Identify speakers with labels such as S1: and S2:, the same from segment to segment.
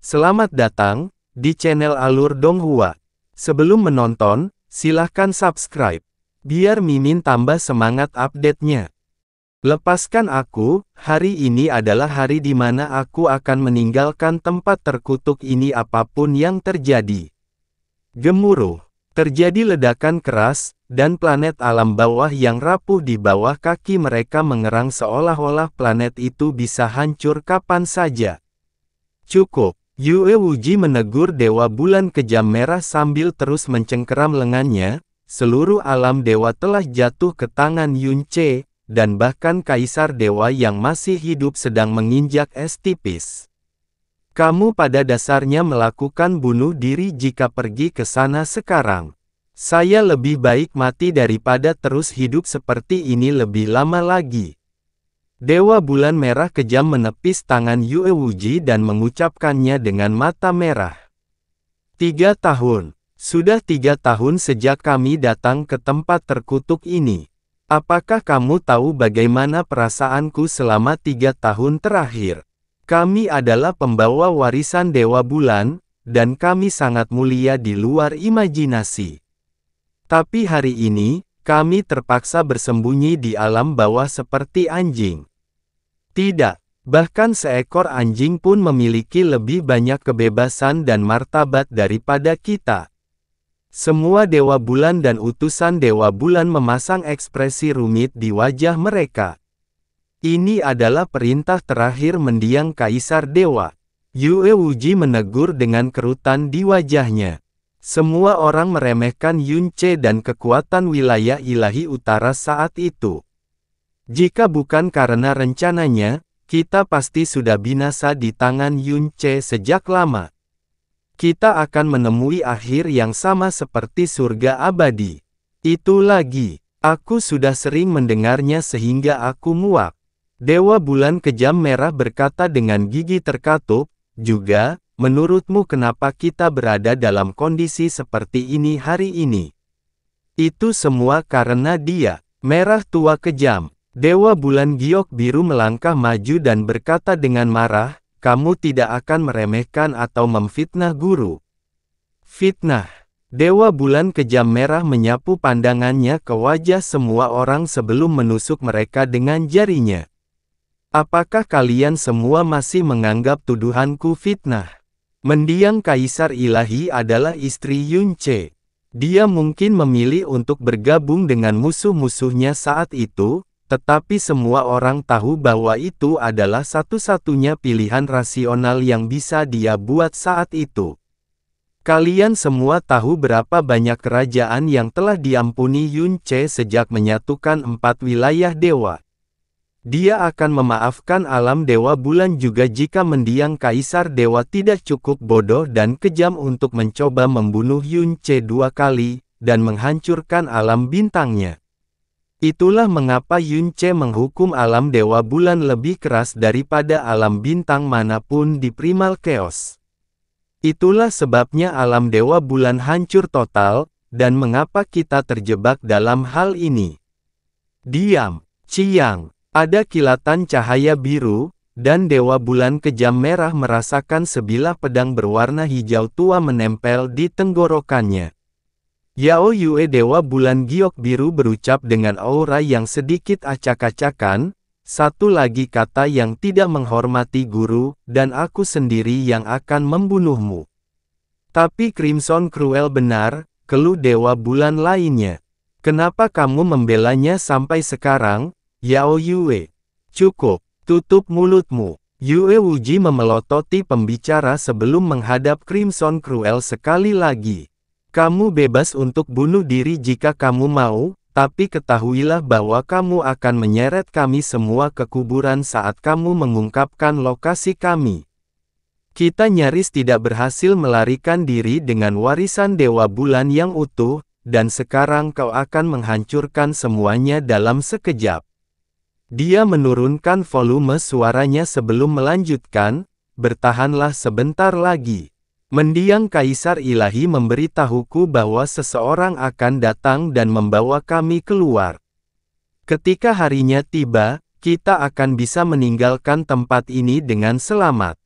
S1: Selamat datang di channel Alur Donghua. Sebelum menonton, silahkan subscribe, biar Mimin tambah semangat update-nya. Lepaskan aku, hari ini adalah hari di mana aku akan meninggalkan tempat terkutuk ini apapun yang terjadi. Gemuruh. Terjadi ledakan keras, dan planet alam bawah yang rapuh di bawah kaki mereka mengerang seolah-olah planet itu bisa hancur kapan saja. Cukup, Yue Wuji menegur Dewa Bulan Kejam Merah sambil terus mencengkeram lengannya. Seluruh alam dewa telah jatuh ke tangan Yun Ce, dan bahkan Kaisar Dewa yang masih hidup sedang menginjak es tipis. Kamu pada dasarnya melakukan bunuh diri jika pergi ke sana sekarang. Saya lebih baik mati daripada terus hidup seperti ini lebih lama lagi. Dewa Bulan Merah Kejam menepis tangan Yue Wuji dan mengucapkannya dengan mata merah. 3 tahun. Sudah 3 tahun sejak kami datang ke tempat terkutuk ini. Apakah kamu tahu bagaimana perasaanku selama 3 tahun terakhir? Kami adalah pembawa warisan Dewa Bulan, dan kami sangat mulia di luar imajinasi. Tapi hari ini, kami terpaksa bersembunyi di alam bawah seperti anjing. Tidak, bahkan seekor anjing pun memiliki lebih banyak kebebasan dan martabat daripada kita. Semua Dewa Bulan dan utusan Dewa Bulan memasang ekspresi rumit di wajah mereka. Ini adalah perintah terakhir mendiang Kaisar Dewa. Yue Wuji menegur dengan kerutan di wajahnya. Semua orang meremehkan Yun Ce dan kekuatan wilayah ilahi utara saat itu. Jika bukan karena rencananya, kita pasti sudah binasa di tangan Yun Ce sejak lama. Kita akan menemui akhir yang sama seperti surga abadi. Itu lagi, aku sudah sering mendengarnya sehingga aku muak. Dewa Bulan Kejam Merah berkata dengan gigi terkatup, juga, menurutmu kenapa kita berada dalam kondisi seperti ini hari ini? Itu semua karena dia, Merah Tua Kejam. Dewa Bulan Giok Biru melangkah maju dan berkata dengan marah, kamu tidak akan meremehkan atau memfitnah guru. Fitnah. Dewa Bulan Kejam Merah menyapu pandangannya ke wajah semua orang sebelum menusuk mereka dengan jarinya. Apakah kalian semua masih menganggap tuduhanku fitnah? Mendiang Kaisar Ilahi adalah istri Yun Ce. Dia mungkin memilih untuk bergabung dengan musuh-musuhnya saat itu, tetapi semua orang tahu bahwa itu adalah satu-satunya pilihan rasional yang bisa dia buat saat itu. Kalian semua tahu berapa banyak kerajaan yang telah diampuni Yun Ce sejak menyatukan 4 wilayah dewa. Dia akan memaafkan alam Dewa Bulan juga jika mendiang Kaisar Dewa tidak cukup bodoh dan kejam untuk mencoba membunuh Yun Ce 2 kali, dan menghancurkan alam bintangnya. Itulah mengapa Yun Ce menghukum alam Dewa Bulan lebih keras daripada alam bintang manapun di Primal Chaos. Itulah sebabnya alam Dewa Bulan hancur total, dan mengapa kita terjebak dalam hal ini. Diam, Ciang. Ada kilatan cahaya biru, dan Dewa Bulan Kejam Merah merasakan sebilah pedang berwarna hijau tua menempel di tenggorokannya. Yao Yue Dewa Bulan Giok Biru berucap dengan aura yang sedikit acak-acakan, satu lagi kata yang tidak menghormati guru, dan aku sendiri yang akan membunuhmu. Tapi Crimson Cruel benar, keluh Dewa Bulan lainnya. Kenapa kamu membelanya sampai sekarang? Yao Yue. Cukup, tutup mulutmu. Yue Wuji memelototi pembicara sebelum menghadap Crimson Cruel sekali lagi. Kamu bebas untuk bunuh diri jika kamu mau, tapi ketahuilah bahwa kamu akan menyeret kami semua ke kuburan saat kamu mengungkapkan lokasi kami. Kita nyaris tidak berhasil melarikan diri dengan warisan Dewa Bulan yang utuh, dan sekarang kau akan menghancurkan semuanya dalam sekejap. Dia menurunkan volume suaranya sebelum melanjutkan, bertahanlah sebentar lagi. Mendiang Kaisar Ilahi memberitahuku bahwa seseorang akan datang dan membawa kami keluar. Ketika harinya tiba, kita akan bisa meninggalkan tempat ini dengan selamat.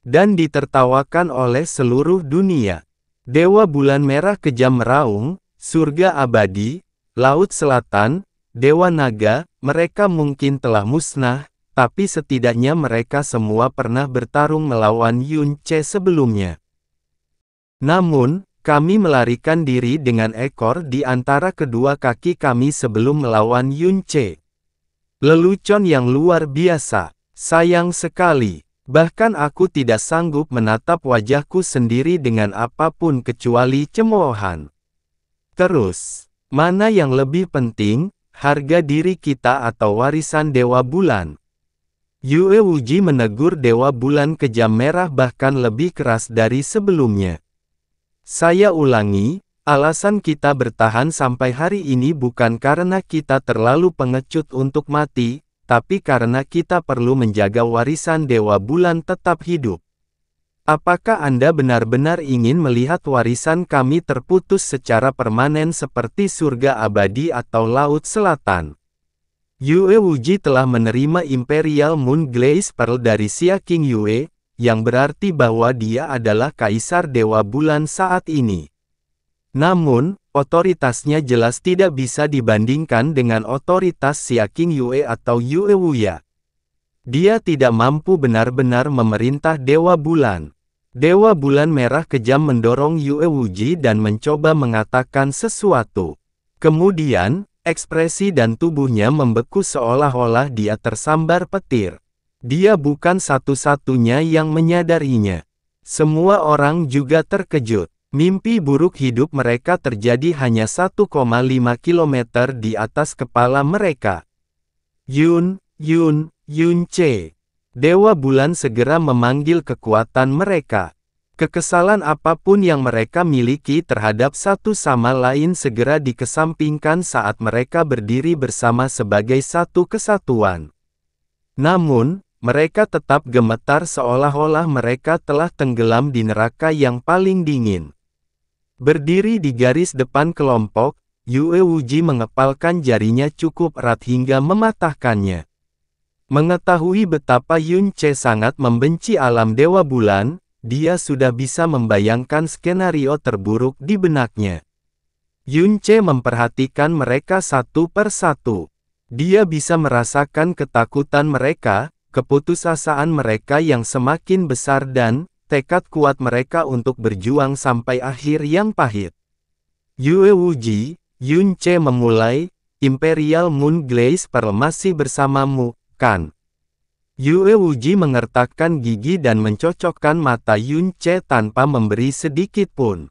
S1: dan ditertawakan oleh seluruh dunia. Dewa Bulan Merah kejam meraung, surga abadi, Laut Selatan, Dewa Naga, mereka mungkin telah musnah, tapi setidaknya mereka semua pernah bertarung melawan Yun Ce sebelumnya. Namun, kami melarikan diri dengan ekor di antara kedua kaki kami sebelum melawan Yun Ce. Lelucon yang luar biasa. Sayang sekali. Bahkan aku tidak sanggup menatap wajahku sendiri dengan apapun kecuali cemoohan. Terus, mana yang lebih penting, harga diri kita atau warisan Dewa Bulan? Yue Wuji menegur Dewa Bulan kejam merah bahkan lebih keras dari sebelumnya. Saya ulangi, alasan kita bertahan sampai hari ini bukan karena kita terlalu pengecut untuk mati, tapi karena kita perlu menjaga warisan Dewa Bulan tetap hidup. Apakah Anda benar-benar ingin melihat warisan kami terputus secara permanen seperti surga abadi atau Laut Selatan? Yue Wuji telah menerima Imperial Moon Glaze Pearl dari Xia King Yue, yang berarti bahwa dia adalah Kaisar Dewa Bulan saat ini. Namun, otoritasnya jelas tidak bisa dibandingkan dengan otoritas Xia King Yue atau Yue Wuya. Dia tidak mampu benar-benar memerintah Dewa Bulan. Dewa Bulan Merah kejam mendorong Yue Wuji dan mencoba mengatakan sesuatu. Kemudian, ekspresi dan tubuhnya membeku seolah-olah dia tersambar petir. Dia bukan satu-satunya yang menyadarinya. Semua orang juga terkejut. Mimpi buruk hidup mereka terjadi hanya 1,5 km di atas kepala mereka. Yun Ce. Dewa Bulan segera memanggil kekuatan mereka. Kekesalan apapun yang mereka miliki terhadap satu sama lain segera dikesampingkan saat mereka berdiri bersama sebagai satu kesatuan. Namun, mereka tetap gemetar seolah-olah mereka telah tenggelam di neraka yang paling dingin. Berdiri di garis depan kelompok, Yue Wuji mengepalkan jarinya cukup erat hingga mematahkannya. Mengetahui betapa Yun Ce sangat membenci alam Dewa Bulan, dia sudah bisa membayangkan skenario terburuk di benaknya. Yun Ce memperhatikan mereka satu per satu. Dia bisa merasakan ketakutan mereka, keputusasaan mereka yang semakin besar dan tekad kuat mereka untuk berjuang sampai akhir yang pahit. Yue Wuji, Yun Ce memulai, Imperial Moon Glaze Pearl masih bersamamu, kan? Yue Wuji mengertakkan gigi dan mencocokkan mata Yun Ce tanpa memberi sedikit pun.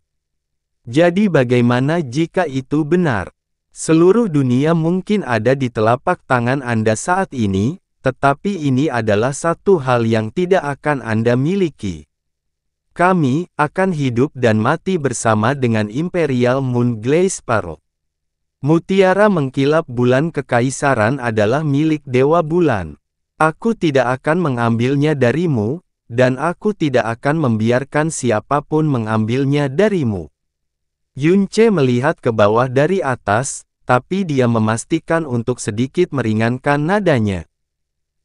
S1: Jadi bagaimana jika itu benar? Seluruh dunia mungkin ada di telapak tangan Anda saat ini, tetapi ini adalah satu hal yang tidak akan Anda miliki. Kami akan hidup dan mati bersama dengan Imperial Moon Glaze Pearl. Mutiara mengkilap bulan kekaisaran adalah milik Dewa Bulan. Aku tidak akan mengambilnya darimu, dan aku tidak akan membiarkan siapapun mengambilnya darimu. Yun Ce melihat ke bawah dari atas, tapi dia memastikan untuk sedikit meringankan nadanya.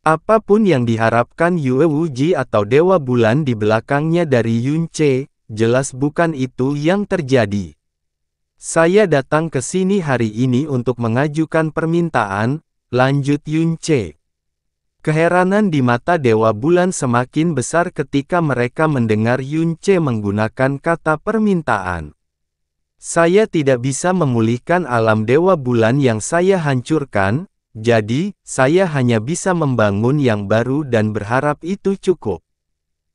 S1: Apapun yang diharapkan Yue Wuji atau Dewa Bulan di belakangnya dari Yun Ce, jelas bukan itu yang terjadi. Saya datang ke sini hari ini untuk mengajukan permintaan, lanjut Yun Ce. Keheranan di mata Dewa Bulan semakin besar ketika mereka mendengar Yun Ce menggunakan kata permintaan. Saya tidak bisa memulihkan alam Dewa Bulan yang saya hancurkan, jadi, saya hanya bisa membangun yang baru dan berharap itu cukup.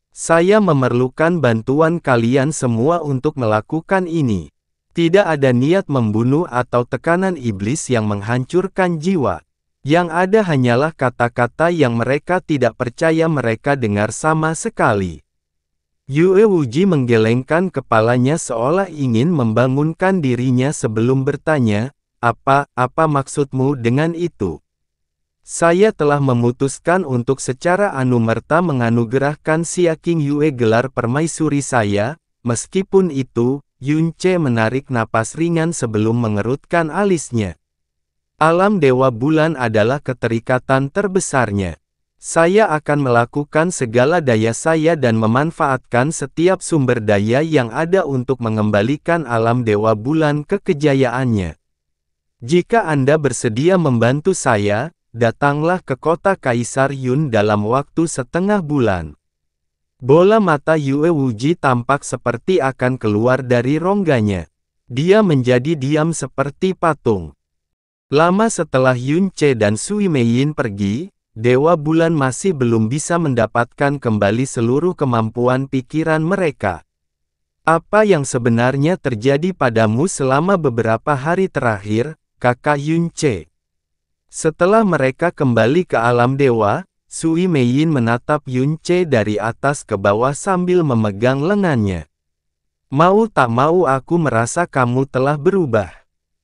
S1: Saya memerlukan bantuan kalian semua untuk melakukan ini. Tidak ada niat membunuh atau tekanan iblis yang menghancurkan jiwa. Yang ada hanyalah kata-kata yang mereka tidak percaya mereka dengar sama sekali. Yue Wuji menggelengkan kepalanya seolah ingin membangunkan dirinya sebelum bertanya, apa maksudmu dengan itu? Saya telah memutuskan untuk secara anumerta menganugerahkan Xia King Yue gelar permaisuri saya, meskipun itu, Yun Ce menarik napas ringan sebelum mengerutkan alisnya. Alam Dewa Bulan adalah keterikatan terbesarnya. Saya akan melakukan segala daya saya dan memanfaatkan setiap sumber daya yang ada untuk mengembalikan alam Dewa Bulan ke kejayaannya. Jika Anda bersedia membantu saya, datanglah ke kota Kaisar Yun dalam waktu setengah bulan. Bola mata Yue Wuji tampak seperti akan keluar dari rongganya. Dia menjadi diam seperti patung. Lama setelah Yun Ce dan Sui Meiyin pergi, Dewa Bulan masih belum bisa mendapatkan kembali seluruh kemampuan pikiran mereka. Apa yang sebenarnya terjadi padamu selama beberapa hari terakhir, kakak Yun Ce? Setelah mereka kembali ke alam dewa, Sui Meiyin menatap Yun Ce dari atas ke bawah sambil memegang lengannya. Mau tak mau aku merasa kamu telah berubah.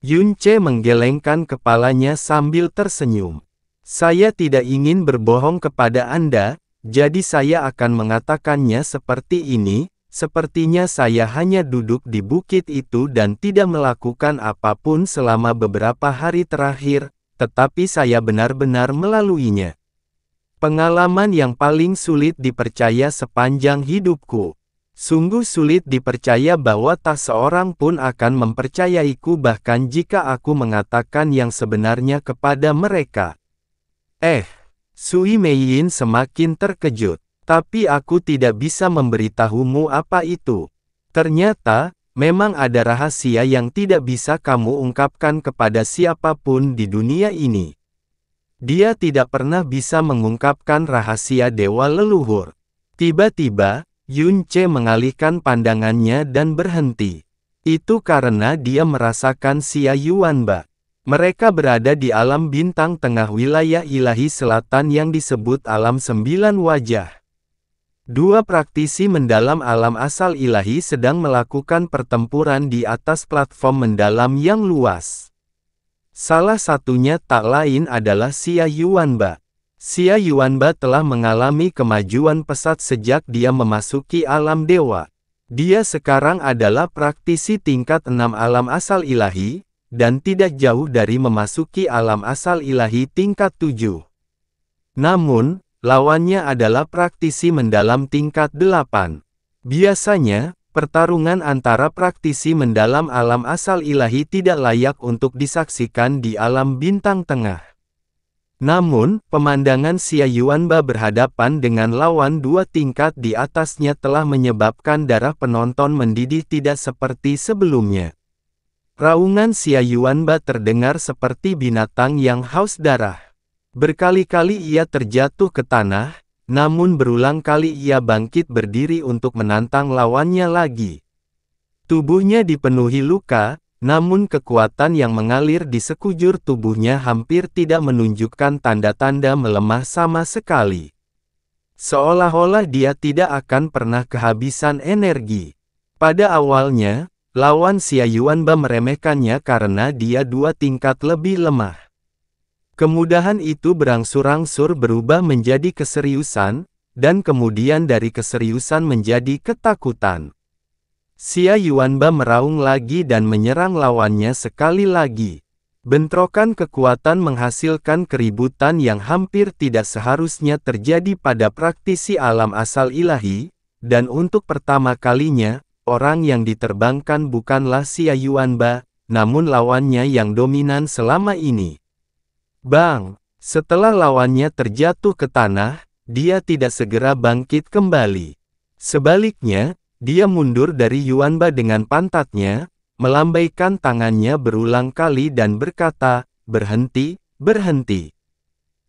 S1: Yun Ce menggelengkan kepalanya sambil tersenyum. Saya tidak ingin berbohong kepada Anda, jadi saya akan mengatakannya seperti ini, sepertinya saya hanya duduk di bukit itu dan tidak melakukan apapun selama beberapa hari terakhir, tetapi saya benar-benar melaluinya. Pengalaman yang paling sulit dipercaya sepanjang hidupku. Sungguh sulit dipercaya bahwa tak seorang pun akan mempercayaiku bahkan jika aku mengatakan yang sebenarnya kepada mereka. Sui Meiyin semakin terkejut. Tapi aku tidak bisa memberitahumu apa itu. Ternyata, memang ada rahasia yang tidak bisa kamu ungkapkan kepada siapapun di dunia ini. Dia tidak pernah bisa mengungkapkan rahasia dewa leluhur. Tiba-tiba, Yun Ce mengalihkan pandangannya dan berhenti. Itu karena dia merasakan Xia Yuanba. Mereka berada di alam bintang tengah wilayah ilahi selatan yang disebut alam 9 wajah. Dua praktisi mendalam alam asal ilahi sedang melakukan pertempuran di atas platform mendalam yang luas. Salah satunya tak lain adalah Xia Yuanba. Xia Yuanba telah mengalami kemajuan pesat sejak dia memasuki alam dewa. Dia sekarang adalah praktisi tingkat 6 alam asal ilahi, dan tidak jauh dari memasuki alam asal ilahi tingkat 7. Namun, lawannya adalah praktisi mendalam tingkat 8. Biasanya, pertarungan antara praktisi mendalam alam asal ilahi tidak layak untuk disaksikan di alam bintang tengah. Namun, pemandangan Xia Yuanba berhadapan dengan lawan 2 tingkat di atasnya telah menyebabkan darah penonton mendidih tidak seperti sebelumnya. Raungan Xia Yuanba terdengar seperti binatang yang haus darah. Berkali-kali ia terjatuh ke tanah, namun berulang kali ia bangkit berdiri untuk menantang lawannya lagi. Tubuhnya dipenuhi luka, namun kekuatan yang mengalir di sekujur tubuhnya hampir tidak menunjukkan tanda-tanda melemah sama sekali. Seolah-olah dia tidak akan pernah kehabisan energi. Pada awalnya, lawan Xia Yuanba meremehkannya karena dia 2 tingkat lebih lemah. Kemudahan itu berangsur-angsur berubah menjadi keseriusan, dan kemudian dari keseriusan menjadi ketakutan. Xia Yuanba meraung lagi dan menyerang lawannya sekali lagi. Bentrokan kekuatan menghasilkan keributan yang hampir tidak seharusnya terjadi pada praktisi alam asal ilahi, dan untuk pertama kalinya, orang yang diterbangkan bukanlah Xia Yuanba, namun lawannya yang dominan selama ini. Bang! Setelah lawannya terjatuh ke tanah, dia tidak segera bangkit kembali. Sebaliknya, dia mundur dari Yuanba dengan pantatnya, melambaikan tangannya berulang kali dan berkata, "Berhenti, berhenti.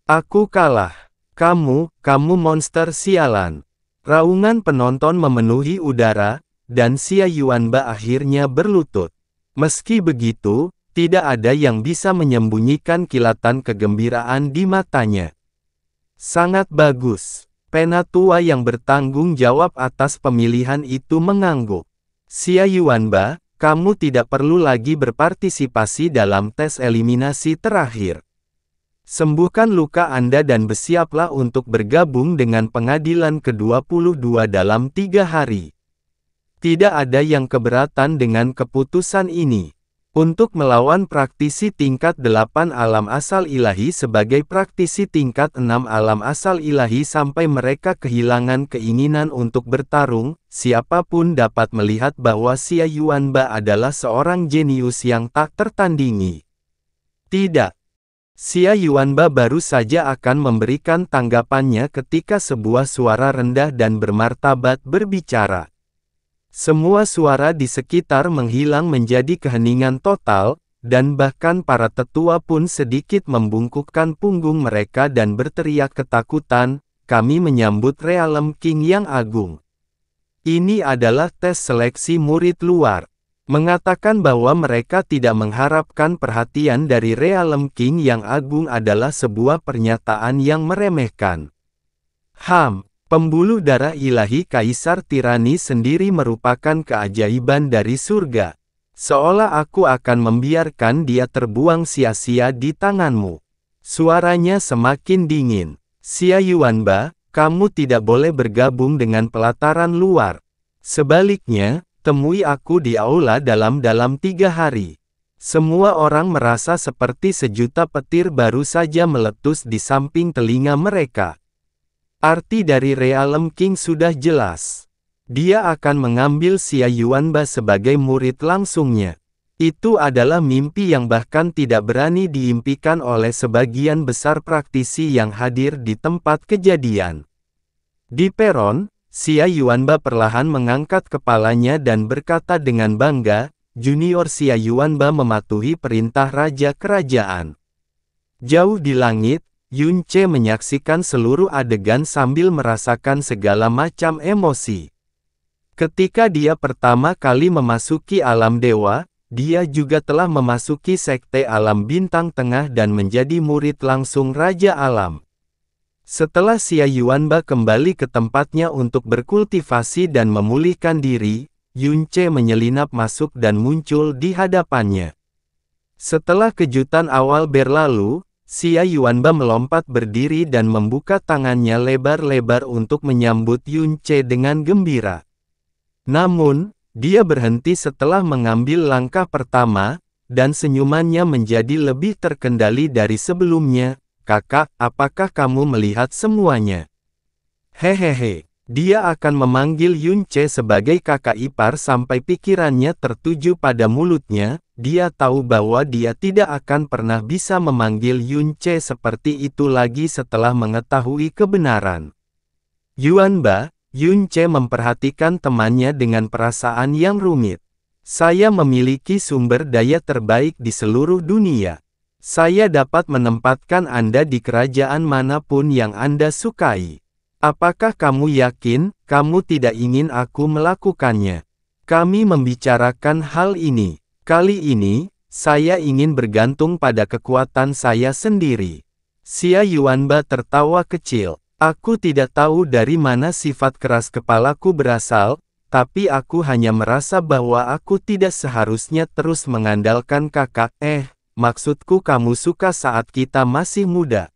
S1: Aku kalah. Kamu monster sialan." Raungan penonton memenuhi udara, dan Xia Yuanba akhirnya berlutut. Meski begitu, tidak ada yang bisa menyembunyikan kilatan kegembiraan di matanya. Sangat bagus. Penatua yang bertanggung jawab atas pemilihan itu mengangguk. Xia Yuanba, kamu tidak perlu lagi berpartisipasi dalam tes eliminasi terakhir. Sembuhkan luka Anda dan bersiaplah untuk bergabung dengan pengadilan ke-22 dalam 3 hari. Tidak ada yang keberatan dengan keputusan ini. Untuk melawan praktisi tingkat 8 alam asal ilahi sebagai praktisi tingkat 6 alam asal ilahi sampai mereka kehilangan keinginan untuk bertarung, siapapun dapat melihat bahwa Xia Yuanba adalah seorang jenius yang tak tertandingi. Tidak. Xia Yuanba baru saja akan memberikan tanggapannya ketika sebuah suara rendah dan bermartabat berbicara. Semua suara di sekitar menghilang menjadi keheningan total, dan bahkan para tetua pun sedikit membungkukkan punggung mereka dan berteriak ketakutan, "Kami menyambut Realm King yang agung. Ini adalah tes seleksi murid luar." Mengatakan bahwa mereka tidak mengharapkan perhatian dari Realm King yang agung adalah sebuah pernyataan yang meremehkan. Pembuluh darah ilahi Kaisar Tirani sendiri merupakan keajaiban dari surga. Seolah aku akan membiarkan dia terbuang sia-sia di tanganmu. Suaranya semakin dingin. Xia Yuanba, kamu tidak boleh bergabung dengan pelataran luar. Sebaliknya, temui aku di aula dalam 3 hari. Semua orang merasa seperti sejuta petir baru saja meletus di samping telinga mereka. Arti dari Realm King sudah jelas. Dia akan mengambil Xia Yuanba sebagai murid langsungnya. Itu adalah mimpi yang bahkan tidak berani diimpikan oleh sebagian besar praktisi yang hadir di tempat kejadian. Di peron, Xia Yuanba perlahan mengangkat kepalanya dan berkata dengan bangga, "Junior Xia Yuanba mematuhi perintah Raja Kerajaan." Jauh di langit, Yun Ce menyaksikan seluruh adegan sambil merasakan segala macam emosi. Ketika dia pertama kali memasuki alam dewa, dia juga telah memasuki sekte alam bintang tengah dan menjadi murid langsung Raja Alam. Setelah Xia Yuanba kembali ke tempatnya untuk berkultivasi dan memulihkan diri, Yun Ce menyelinap masuk dan muncul di hadapannya. Setelah kejutan awal berlalu, Xia Yuanba melompat berdiri dan membuka tangannya lebar-lebar untuk menyambut Yun Ce dengan gembira. Namun, dia berhenti setelah mengambil langkah pertama, dan senyumannya menjadi lebih terkendali dari sebelumnya. "Kakak, apakah kamu melihat semuanya?" Hehehe. Dia akan memanggil Yun Ce sebagai kakak ipar sampai pikirannya tertuju pada mulutnya. Dia tahu bahwa dia tidak akan pernah bisa memanggil Yun Ce seperti itu lagi setelah mengetahui kebenaran. "Yuanba," Yun Ce memperhatikan temannya dengan perasaan yang rumit. "Saya memiliki sumber daya terbaik di seluruh dunia. Saya dapat menempatkan Anda di kerajaan manapun yang Anda sukai. Apakah kamu yakin, kamu tidak ingin aku melakukannya? Kami membicarakan hal ini. Kali ini, saya ingin bergantung pada kekuatan saya sendiri." Xia Yuanba tertawa kecil. "Aku tidak tahu dari mana sifat keras kepalaku berasal, tapi aku hanya merasa bahwa aku tidak seharusnya terus mengandalkan kakak. Maksudku kamu suka saat kita masih muda.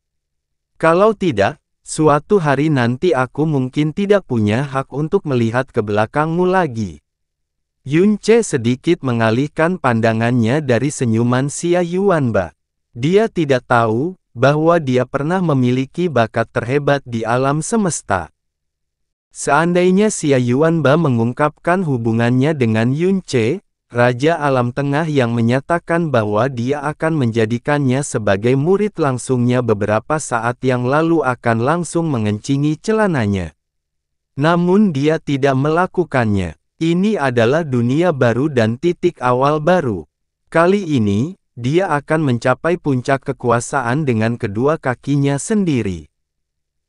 S1: Kalau tidak, suatu hari nanti aku mungkin tidak punya hak untuk melihat ke belakangmu lagi." Yun Ce sedikit mengalihkan pandangannya dari senyuman Xia Yuanba. Dia tidak tahu bahwa dia pernah memiliki bakat terhebat di alam semesta. Seandainya Xia Yuanba mengungkapkan hubungannya dengan Yun Ce, Raja Alam Tengah yang menyatakan bahwa dia akan menjadikannya sebagai murid langsungnya beberapa saat yang lalu akan langsung mengencingi celananya. Namun dia tidak melakukannya. Ini adalah dunia baru dan titik awal baru. Kali ini, dia akan mencapai puncak kekuasaan dengan kedua kakinya sendiri.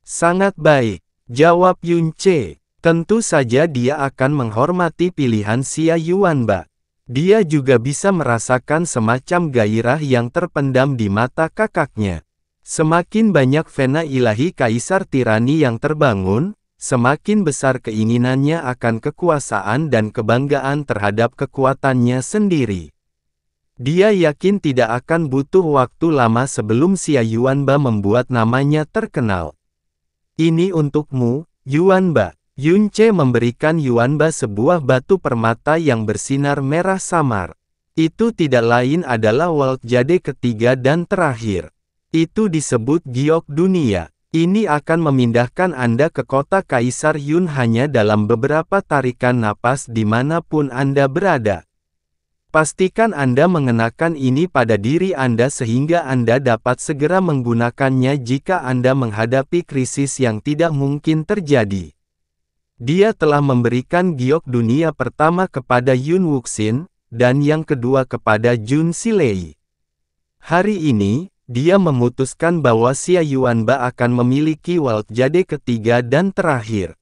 S1: "Sangat baik," jawab Yun Ce. Tentu saja dia akan menghormati pilihan Xia Yuanba. Dia juga bisa merasakan semacam gairah yang terpendam di mata kakaknya. Semakin banyak vena ilahi Kaisar Tirani yang terbangun, semakin besar keinginannya akan kekuasaan dan kebanggaan terhadap kekuatannya sendiri. Dia yakin tidak akan butuh waktu lama sebelum Xia Yuanba membuat namanya terkenal. "Ini untukmu, Yuanba." Yun Ce memberikan Yuanba sebuah batu permata yang bersinar merah samar. Itu tidak lain adalah World Jade ketiga dan terakhir. Itu disebut giok dunia. Ini akan memindahkan Anda ke kota Kaisar Yun hanya dalam beberapa tarikan napas dimanapun Anda berada. Pastikan Anda mengenakan ini pada diri Anda sehingga Anda dapat segera menggunakannya jika Anda menghadapi krisis yang tidak mungkin terjadi. Dia telah memberikan giok dunia pertama kepada Yun Wuxin, dan yang kedua kepada Jun Silei. Hari ini, dia memutuskan bahwa Xia Yuanba akan memiliki World Jade ketiga dan terakhir.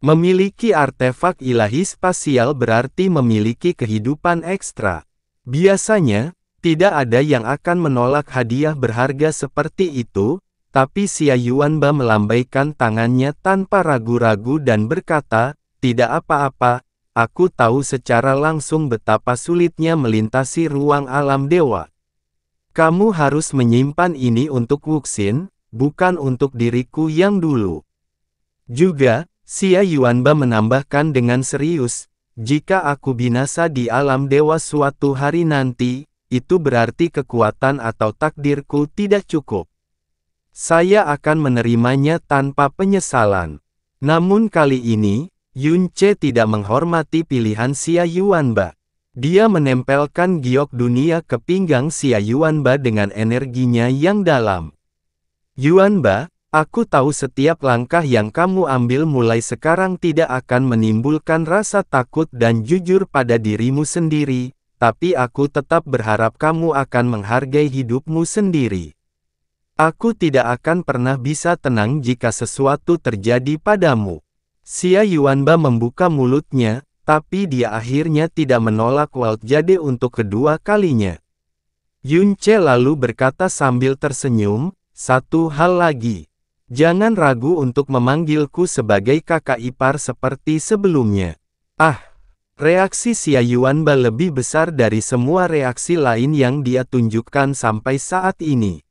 S1: Memiliki artefak ilahi spasial berarti memiliki kehidupan ekstra. Biasanya, tidak ada yang akan menolak hadiah berharga seperti itu, tapi Xia Yuanba melambaikan tangannya tanpa ragu-ragu dan berkata, "Tidak apa-apa, aku tahu secara langsung betapa sulitnya melintasi ruang alam dewa. Kamu harus menyimpan ini untuk Wuxin, bukan untuk diriku yang dulu." Juga, Xia Yuanba menambahkan dengan serius, "Jika aku binasa di alam dewa suatu hari nanti, itu berarti kekuatan atau takdirku tidak cukup. Saya akan menerimanya tanpa penyesalan." Namun kali ini, Yun Ce tidak menghormati pilihan Xia Yuanba. Dia menempelkan giok dunia ke pinggang Xia Yuanba dengan energinya yang dalam. "Yuanba, aku tahu setiap langkah yang kamu ambil mulai sekarang tidak akan menimbulkan rasa takut dan jujur pada dirimu sendiri, tapi aku tetap berharap kamu akan menghargai hidupmu sendiri. Aku tidak akan pernah bisa tenang jika sesuatu terjadi padamu." Xia Yuanba membuka mulutnya, tapi dia akhirnya tidak menolak World Jade untuk kedua kalinya. Yun Ce lalu berkata sambil tersenyum, "Satu hal lagi. Jangan ragu untuk memanggilku sebagai kakak ipar seperti sebelumnya." Ah! Reaksi Xia Yuanba lebih besar dari semua reaksi lain yang dia tunjukkan sampai saat ini.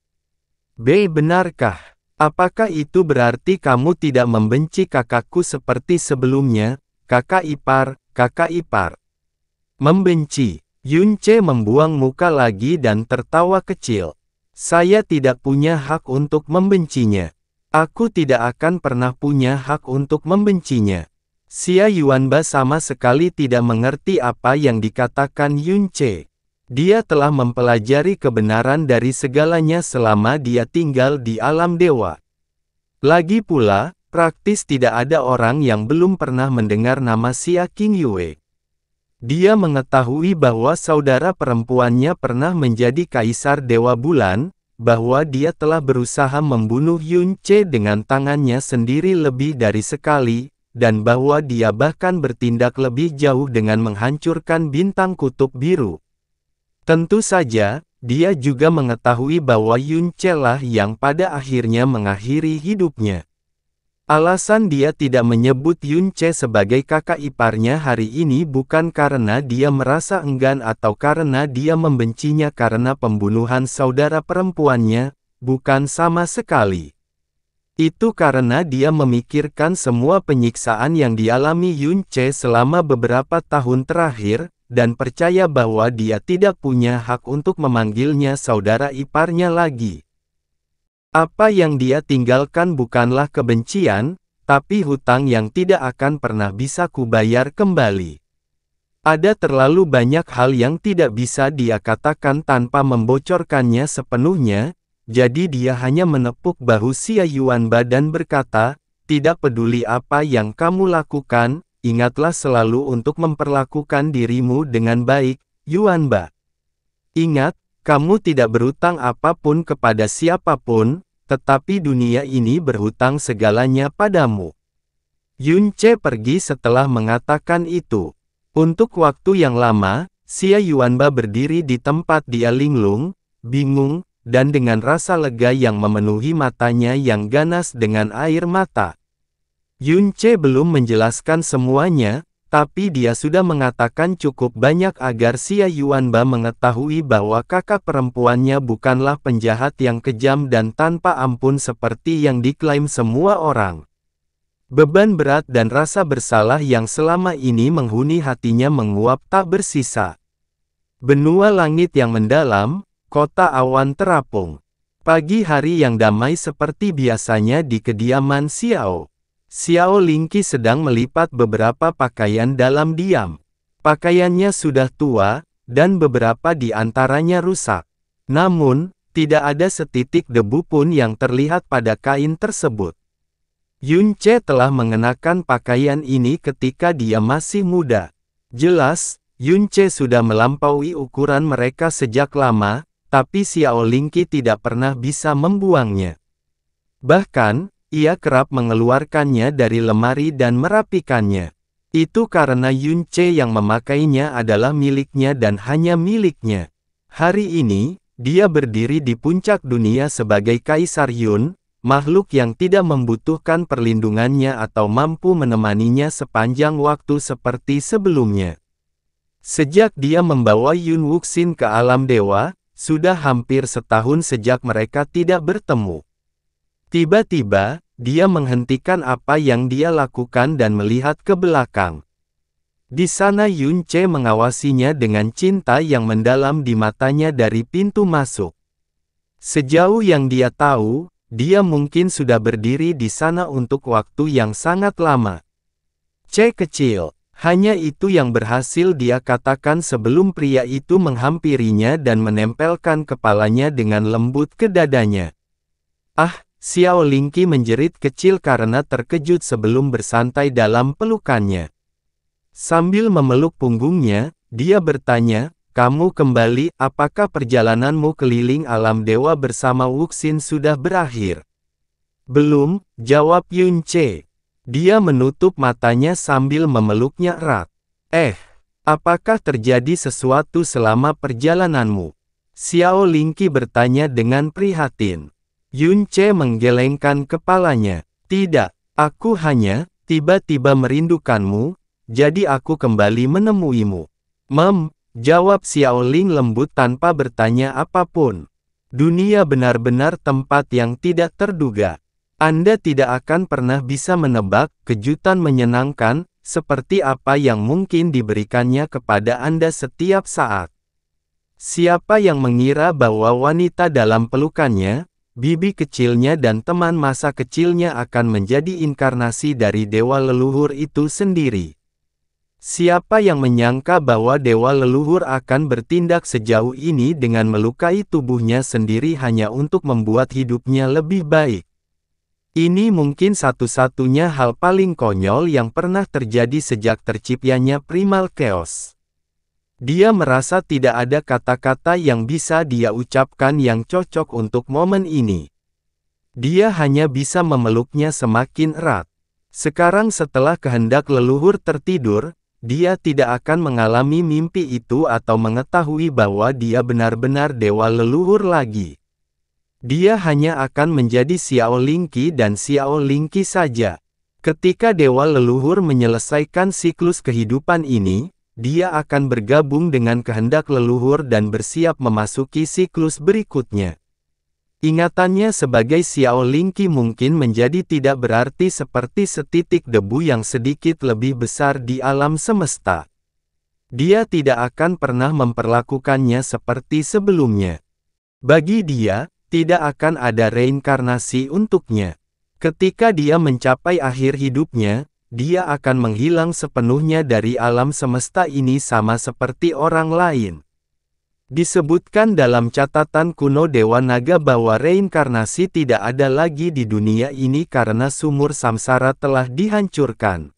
S1: Benarkah? Apakah itu berarti kamu tidak membenci kakakku seperti sebelumnya, kakak ipar, kakak ipar? Membenci? Yun Ce membuang muka lagi dan tertawa kecil. "Saya tidak punya hak untuk membencinya. Aku tidak akan pernah punya hak untuk membencinya." Xia Yuanba sama sekali tidak mengerti apa yang dikatakan Yun Ce. Dia telah mempelajari kebenaran dari segalanya selama dia tinggal di alam dewa. Lagi pula, praktis tidak ada orang yang belum pernah mendengar nama Xia Qingyue. Dia mengetahui bahwa saudara perempuannya pernah menjadi kaisar Dewa Bulan, bahwa dia telah berusaha membunuh Yun Ce dengan tangannya sendiri lebih dari sekali, dan bahwa dia bahkan bertindak lebih jauh dengan menghancurkan bintang kutub biru. Tentu saja, dia juga mengetahui bahwa Yun Ce lah yang pada akhirnya mengakhiri hidupnya. Alasan dia tidak menyebut Yun Ce sebagai kakak iparnya hari ini bukan karena dia merasa enggan atau karena dia membencinya karena pembunuhan saudara perempuannya, bukan sama sekali. Itu karena dia memikirkan semua penyiksaan yang dialami Yun Ce selama beberapa tahun terakhir, dan percaya bahwa dia tidak punya hak untuk memanggilnya saudara iparnya lagi. Apa yang dia tinggalkan bukanlah kebencian, tapi hutang yang tidak akan pernah bisa kubayar kembali. Ada terlalu banyak hal yang tidak bisa dia katakan tanpa membocorkannya sepenuhnya, jadi dia hanya menepuk bahu Xia Yuanba dan berkata, "Tidak peduli apa yang kamu lakukan, ingatlah selalu untuk memperlakukan dirimu dengan baik, Yuanba. Ingat, kamu tidak berhutang apapun kepada siapapun, tetapi dunia ini berhutang segalanya padamu." Yun Ce pergi setelah mengatakan itu. Untuk waktu yang lama, Xia Yuanba berdiri di tempat dia linglung, bingung, dan dengan rasa lega yang memenuhi matanya yang ganas dengan air mata. Yun Ce belum menjelaskan semuanya, tapi dia sudah mengatakan cukup banyak agar Xia Yuanba mengetahui bahwa kakak perempuannya bukanlah penjahat yang kejam dan tanpa ampun seperti yang diklaim semua orang. Beban berat dan rasa bersalah yang selama ini menghuni hatinya menguap tak bersisa. Benua langit yang mendalam, kota awan terapung. Pagi hari yang damai seperti biasanya di kediaman Xiao. Xiao Lingqi sedang melipat beberapa pakaian dalam diam. Pakaiannya sudah tua, dan beberapa di antaranya rusak. Namun, tidak ada setitik debu pun yang terlihat pada kain tersebut. Yunce telah mengenakan pakaian ini ketika dia masih muda. Jelas, Yunce sudah melampaui ukuran mereka sejak lama, tapi Xiao Lingqi tidak pernah bisa membuangnya. Bahkan, ia kerap mengeluarkannya dari lemari dan merapikannya. Itu karena Yunce yang memakainya adalah miliknya dan hanya miliknya. Hari ini, dia berdiri di puncak dunia sebagai Kaisar Yun, makhluk yang tidak membutuhkan perlindungannya atau mampu menemaninya sepanjang waktu seperti sebelumnya. Sejak dia membawa Yun Wuxin ke alam dewa, sudah hampir setahun sejak mereka tidak bertemu. Tiba-tiba, dia menghentikan apa yang dia lakukan dan melihat ke belakang. Di sana Yunce mengawasinya dengan cinta yang mendalam di matanya dari pintu masuk. Sejauh yang dia tahu, dia mungkin sudah berdiri di sana untuk waktu yang sangat lama. Kecil. Hanya itu yang berhasil dia katakan sebelum pria itu menghampirinya dan menempelkan kepalanya dengan lembut ke dadanya. Ah, Xiao Lingqi menjerit kecil karena terkejut sebelum bersantai dalam pelukannya. Sambil memeluk punggungnya, dia bertanya, "Kamu kembali, apakah perjalananmu keliling alam dewa bersama Wuxin sudah berakhir?" "Belum," jawab Yunce. Dia menutup matanya sambil memeluknya erat. Apakah terjadi sesuatu selama perjalananmu?" Xiao Lingqi bertanya dengan prihatin. Yunce menggelengkan kepalanya. "Tidak, aku hanya tiba-tiba merindukanmu, jadi aku kembali menemuimu." Jawab Xiao Ling lembut tanpa bertanya apapun. "Dunia benar-benar tempat yang tidak terduga. Anda tidak akan pernah bisa menebak kejutan menyenangkan, seperti apa yang mungkin diberikannya kepada Anda setiap saat. Siapa yang mengira bahwa wanita dalam pelukannya, bibi kecilnya dan teman masa kecilnya akan menjadi inkarnasi dari dewa leluhur itu sendiri? Siapa yang menyangka bahwa dewa leluhur akan bertindak sejauh ini dengan melukai tubuhnya sendiri hanya untuk membuat hidupnya lebih baik? Ini mungkin satu-satunya hal paling konyol yang pernah terjadi sejak terciptanya Primal Chaos." Dia merasa tidak ada kata-kata yang bisa dia ucapkan yang cocok untuk momen ini. Dia hanya bisa memeluknya semakin erat. Sekarang setelah kehendak leluhur tertidur, dia tidak akan mengalami mimpi itu atau mengetahui bahwa dia benar-benar dewa leluhur lagi. Dia hanya akan menjadi Xiao Lingqi dan Xiao Lingqi saja. Ketika dewa leluhur menyelesaikan siklus kehidupan ini, dia akan bergabung dengan kehendak leluhur dan bersiap memasuki siklus berikutnya. Ingatannya sebagai Xiao Lingqi mungkin menjadi tidak berarti seperti setitik debu yang sedikit lebih besar di alam semesta. Dia tidak akan pernah memperlakukannya seperti sebelumnya. Bagi dia, tidak akan ada reinkarnasi untuknya. Ketika dia mencapai akhir hidupnya, dia akan menghilang sepenuhnya dari alam semesta ini sama seperti orang lain. Disebutkan dalam catatan kuno Dewa Naga bahwa reinkarnasi tidak ada lagi di dunia ini karena sumur samsara telah dihancurkan.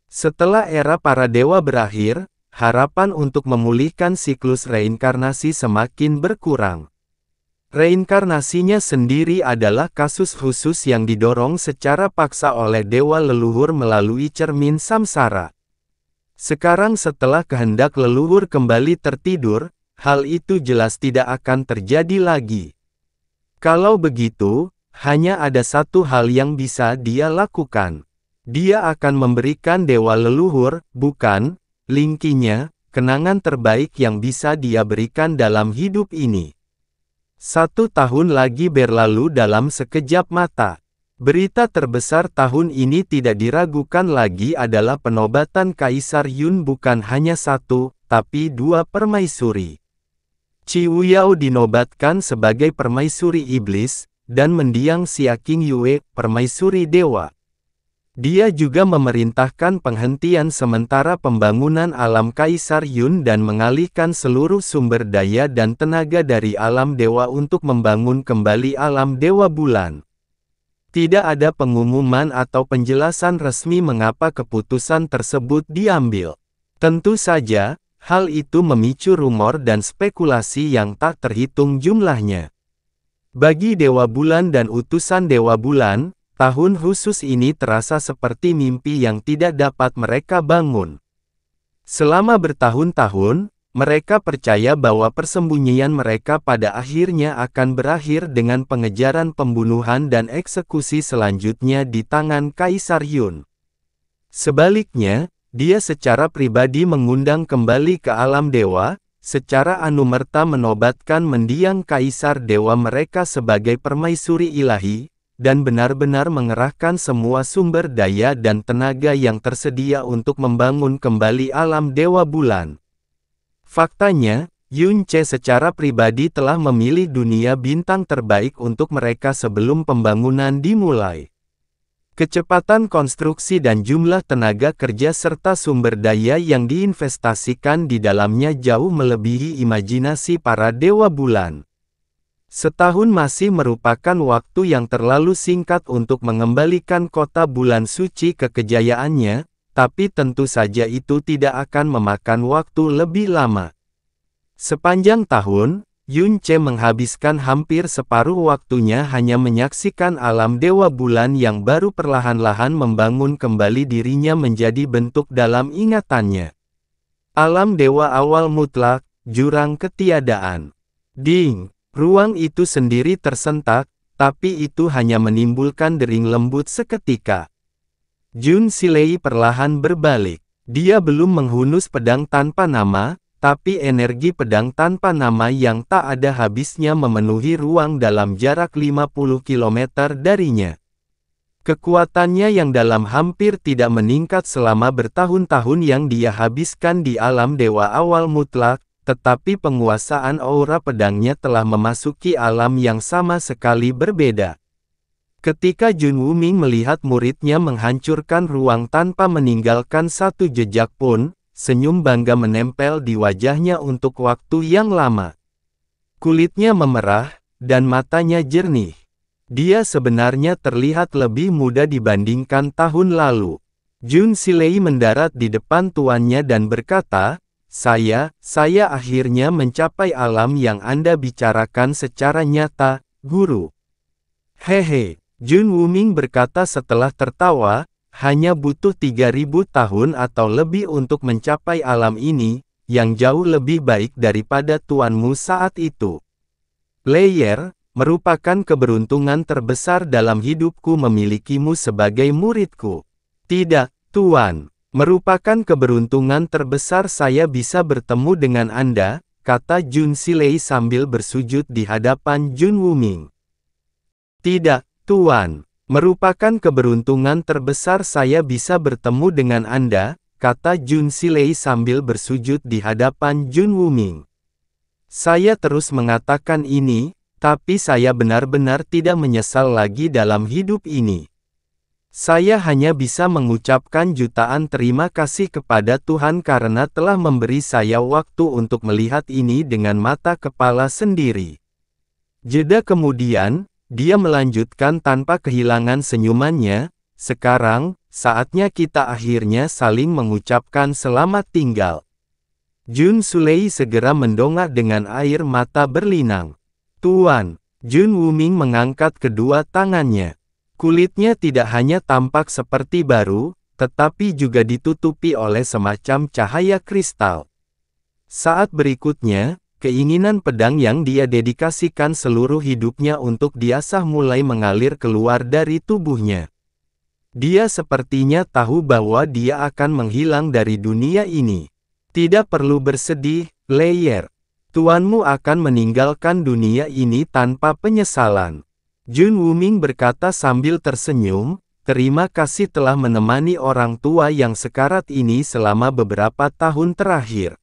S1: Setelah era para dewa berakhir, harapan untuk memulihkan siklus reinkarnasi semakin berkurang. Reinkarnasinya sendiri adalah kasus khusus yang didorong secara paksa oleh dewa leluhur melalui cermin samsara. Sekarang setelah kehendak leluhur kembali tertidur, hal itu jelas tidak akan terjadi lagi. Kalau begitu, hanya ada satu hal yang bisa dia lakukan. Dia akan memberikan dewa leluhur, bukan, Lingqinya, kenangan terbaik yang bisa dia berikan dalam hidup ini. 1 tahun lagi berlalu dalam sekejap mata. Berita terbesar tahun ini tidak diragukan lagi adalah penobatan Kaisar Yun bukan hanya 1, tetapi 2 permaisuri. Ciwuyao dinobatkan sebagai permaisuri iblis, dan mendiang Xia Qingyue, permaisuri dewa. Dia juga memerintahkan penghentian sementara pembangunan alam Kaisar Yun dan mengalihkan seluruh sumber daya dan tenaga dari alam dewa untuk membangun kembali alam dewa bulan. Tidak ada pengumuman atau penjelasan resmi mengapa keputusan tersebut diambil. Tentu saja, hal itu memicu rumor dan spekulasi yang tak terhitung jumlahnya. Bagi Dewa Bulan dan utusan Dewa Bulan, tahun khusus ini terasa seperti mimpi yang tidak dapat mereka bangun. Selama bertahun-tahun, mereka percaya bahwa persembunyian mereka pada akhirnya akan berakhir dengan pengejaran pembunuhan dan eksekusi selanjutnya di tangan Kaisar Yun. Sebaliknya, dia secara pribadi mengundang kembali ke alam dewa, secara anumerta menobatkan mendiang Kaisar Dewa mereka sebagai permaisuri ilahi, dan benar-benar mengerahkan semua sumber daya dan tenaga yang tersedia untuk membangun kembali alam Dewa Bulan. Faktanya, Yun Ce secara pribadi telah memilih dunia bintang terbaik untuk mereka sebelum pembangunan dimulai. Kecepatan konstruksi dan jumlah tenaga kerja serta sumber daya yang diinvestasikan di dalamnya jauh melebihi imajinasi para Dewa Bulan. Setahun masih merupakan waktu yang terlalu singkat untuk mengembalikan kota bulan suci ke kejayaannya, tapi tentu saja itu tidak akan memakan waktu lebih lama. Sepanjang tahun, Yun Ce menghabiskan hampir separuh waktunya hanya menyaksikan alam Dewa Bulan yang baru perlahan-lahan membangun kembali dirinya menjadi bentuk dalam ingatannya. Alam Dewa awal mutlak, jurang ketiadaan. Ding! Ruang itu sendiri tersentak, tapi itu hanya menimbulkan dering lembut seketika. Jun Silei perlahan berbalik. Dia belum menghunus pedang tanpa nama, tapi energi pedang tanpa nama yang tak ada habisnya memenuhi ruang dalam jarak 50 km darinya. Kekuatannya yang dalam hampir tidak meningkat selama bertahun-tahun yang dia habiskan di alam dewa awal mutlak, tetapi penguasaan aura pedangnya telah memasuki alam yang sama sekali berbeda. Ketika Jun Wuming melihat muridnya menghancurkan ruang tanpa meninggalkan satu jejak pun, senyum bangga menempel di wajahnya untuk waktu yang lama. Kulitnya memerah, dan matanya jernih. Dia sebenarnya terlihat lebih muda dibandingkan tahun lalu. Jun Silei mendarat di depan tuannya dan berkata, Saya akhirnya mencapai alam yang Anda bicarakan secara nyata, Guru. Hehe, Jun Wuming berkata setelah tertawa, hanya butuh 3000 tahun atau lebih untuk mencapai alam ini, yang jauh lebih baik daripada tuanmu saat itu. Leyer, merupakan keberuntungan terbesar dalam hidupku memilikimu sebagai muridku. Tidak, Tuan. Merupakan keberuntungan terbesar saya bisa bertemu dengan Anda, kata Jun Silei sambil bersujud di hadapan Jun Wuming. Tidak, Tuan. Merupakan keberuntungan terbesar saya bisa bertemu dengan Anda, kata Jun Silei sambil bersujud di hadapan Jun Wuming. Saya terus mengatakan ini, tapi saya benar-benar tidak menyesal lagi dalam hidup ini. Saya hanya bisa mengucapkan jutaan terima kasih kepada Tuhan karena telah memberi saya waktu untuk melihat ini dengan mata kepala sendiri. Jeda kemudian, dia melanjutkan tanpa kehilangan senyumannya, sekarang, saatnya kita akhirnya saling mengucapkan selamat tinggal. Jun Sulei segera mendongak dengan air mata berlinang. Tuan, Jun Wuming mengangkat kedua tangannya. Kulitnya tidak hanya tampak seperti baru, tetapi juga ditutupi oleh semacam cahaya kristal. Saat berikutnya, keinginan pedang yang dia dedikasikan seluruh hidupnya untuk diasah mulai mengalir keluar dari tubuhnya. Dia sepertinya tahu bahwa dia akan menghilang dari dunia ini. Tidak perlu bersedih, Leyer. Tuanmu akan meninggalkan dunia ini tanpa penyesalan. Jun Wuming berkata sambil tersenyum, terima kasih telah menemani orang tua yang sekarat ini selama beberapa tahun terakhir.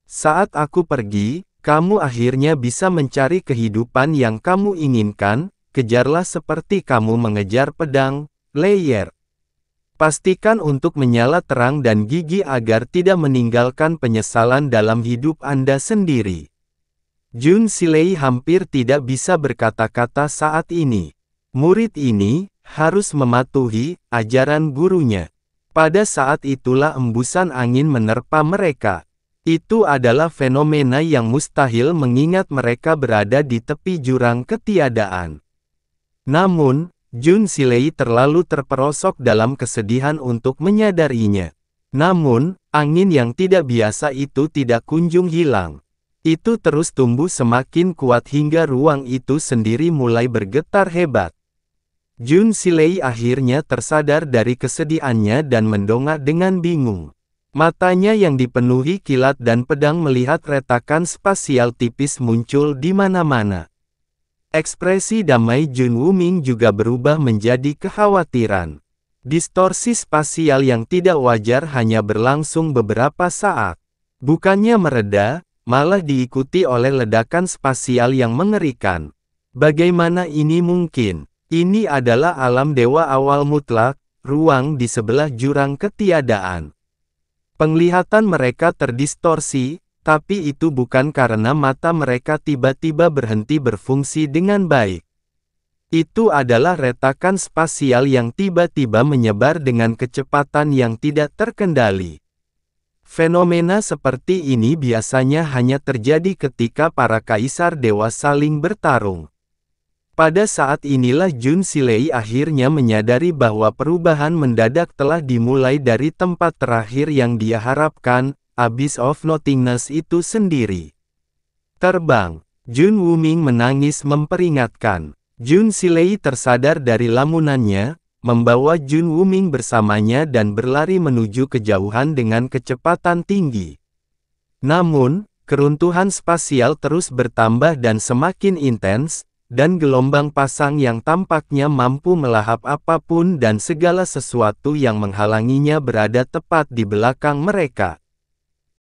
S1: Saat aku pergi, kamu akhirnya bisa mencari kehidupan yang kamu inginkan, kejarlah seperti kamu mengejar pedang, Leyer. Pastikan untuk menyala terang dan gigi agar tidak meninggalkan penyesalan dalam hidup Anda sendiri. Jun Silei hampir tidak bisa berkata-kata saat ini. Murid ini harus mematuhi ajaran gurunya. Pada saat itulah embusan angin menerpa mereka. Itu adalah fenomena yang mustahil mengingat mereka berada di tepi jurang ketiadaan. Namun, Jun Silei terlalu terperosok dalam kesedihan untuk menyadarinya. Namun, angin yang tidak biasa itu tidak kunjung hilang. Itu terus tumbuh semakin kuat hingga ruang itu sendiri mulai bergetar hebat. Jun Silei akhirnya tersadar dari kesedihannya dan mendongak dengan bingung. Matanya yang dipenuhi kilat dan pedang melihat retakan spasial tipis muncul di mana-mana. Ekspresi damai Jun Wuming juga berubah menjadi kekhawatiran. Distorsi spasial yang tidak wajar hanya berlangsung beberapa saat. Bukannya mereda, malah diikuti oleh ledakan spasial yang mengerikan. Bagaimana ini mungkin? Ini adalah alam dewa awal mutlak, ruang di sebelah jurang ketiadaan. Penglihatan mereka terdistorsi, tapi itu bukan karena mata mereka tiba-tiba berhenti berfungsi dengan baik. Itu adalah retakan spasial yang tiba-tiba menyebar dengan kecepatan yang tidak terkendali. Fenomena seperti ini biasanya hanya terjadi ketika para kaisar dewa saling bertarung. Pada saat inilah Jun Silei akhirnya menyadari bahwa perubahan mendadak telah dimulai dari tempat terakhir yang dia harapkan, Abyss of Nothingness itu sendiri. Terbang. Jun Wuming menangis memperingatkan. Jun Silei tersadar dari lamunannya, membawa Jun Wuming bersamanya dan berlari menuju kejauhan dengan kecepatan tinggi. Namun, keruntuhan spasial terus bertambah dan semakin intens, dan gelombang pasang yang tampaknya mampu melahap apapun dan segala sesuatu yang menghalanginya berada tepat di belakang mereka.